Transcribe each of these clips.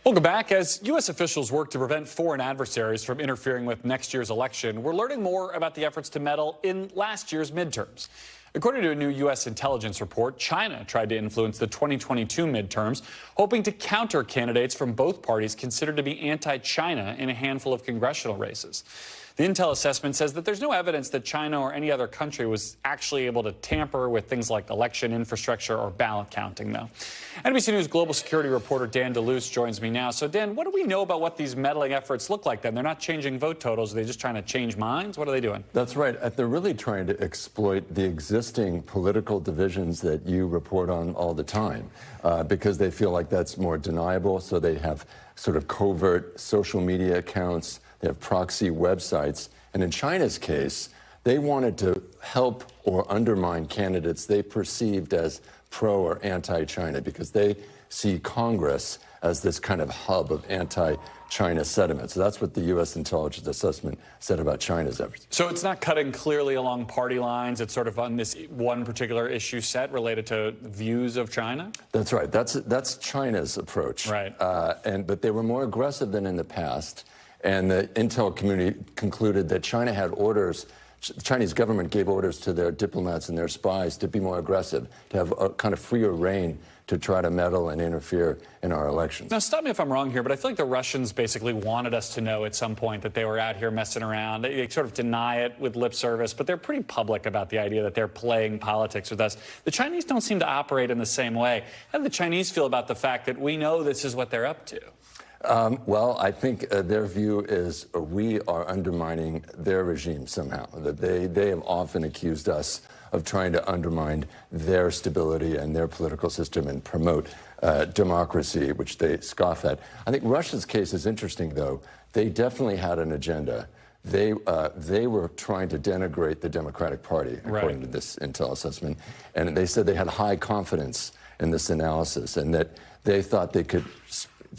Welcome back. As U.S. officials work to prevent foreign adversaries from interfering with next year's election, we're learning more about the efforts to meddle in last year's midterms. According to a new U.S. intelligence report, China tried to influence the 2022 midterms, hoping to counter candidates from both parties considered to be anti-China in a handful of congressional races. The intel assessment says that there's no evidence that China or any other country was actually able to tamper with things like election infrastructure or ballot counting, though. NBC News global security reporter Dan Luce joins me now. So, Dan, what do we know about what these meddling efforts look like then? They're not changing vote totals. Are they just trying to change minds? What are they doing? That's right. They're really trying to exploit the existing political divisions that you report on all the time because they feel like that's more deniable. So they have sort of covert social media accounts. They have proxy websites. And in China's case, they wanted to help or undermine candidates they perceived as pro or anti-China because they see Congress as this kind of hub of anti-China sentiment. So that's what the U.S. intelligence assessment said about China's efforts. So it's not cutting clearly along party lines. It's sort of on this one particular issue set related to views of China? That's right. That's China's approach. Right. But they were more aggressive than in the past. And the intel community concluded that China had orders, the Chinese government gave orders to their diplomats and their spies to be more aggressive, to have a kind of freer reign to try to meddle and interfere in our elections. Now, stop me if I'm wrong here, but I feel like the Russians basically wanted us to know at some point that they were out here messing around. They sort of deny it with lip service, but they're pretty public about the idea that they're playing politics with us. The Chinese don't seem to operate in the same way. How do the Chinese feel about the fact that we know this is what they're up to? Well, I think their view is we are undermining their regime somehow. That they have often accused us of trying to undermine their stability and their political system and promote democracy, which they scoff at. I think Russia's case is interesting, though. They definitely had an agenda. They were trying to denigrate the Democratic Party, according to this intel assessment. And they said they had high confidence in this analysis and that they thought they could.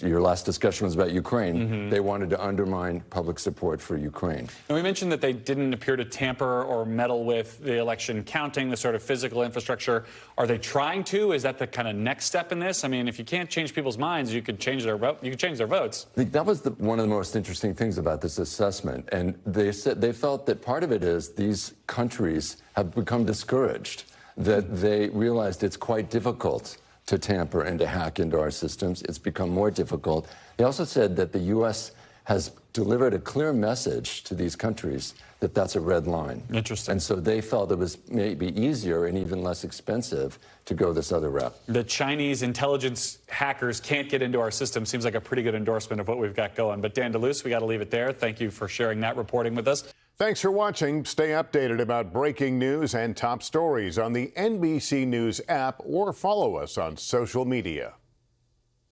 Your last discussion was about Ukraine. They wanted to undermine public support for Ukraine. And we mentioned that they didn't appear to tamper or meddle with the election counting, the sort of physical infrastructure. Are they trying to? Is that the kind of next step in this? I mean, if you can't change people's minds, you could change their votes. I think that was one of the most interesting things about this assessment. And they said they felt that part of it is these countries have become discouraged, that they realized it's quite difficult to tamper and to hack into our systems. It's become more difficult. They also said that the U.S. has delivered a clear message to these countries that that's a red line. Interesting. And so they felt it was maybe easier and even less expensive to go this other route. The Chinese intelligence hackers can't get into our system seems like a pretty good endorsement of what we've got going. But Dan Luce, we got to leave it there. Thank you for sharing that reporting with us. Thanks for watching. Stay updated about breaking news and top stories on the NBC News app or follow us on social media.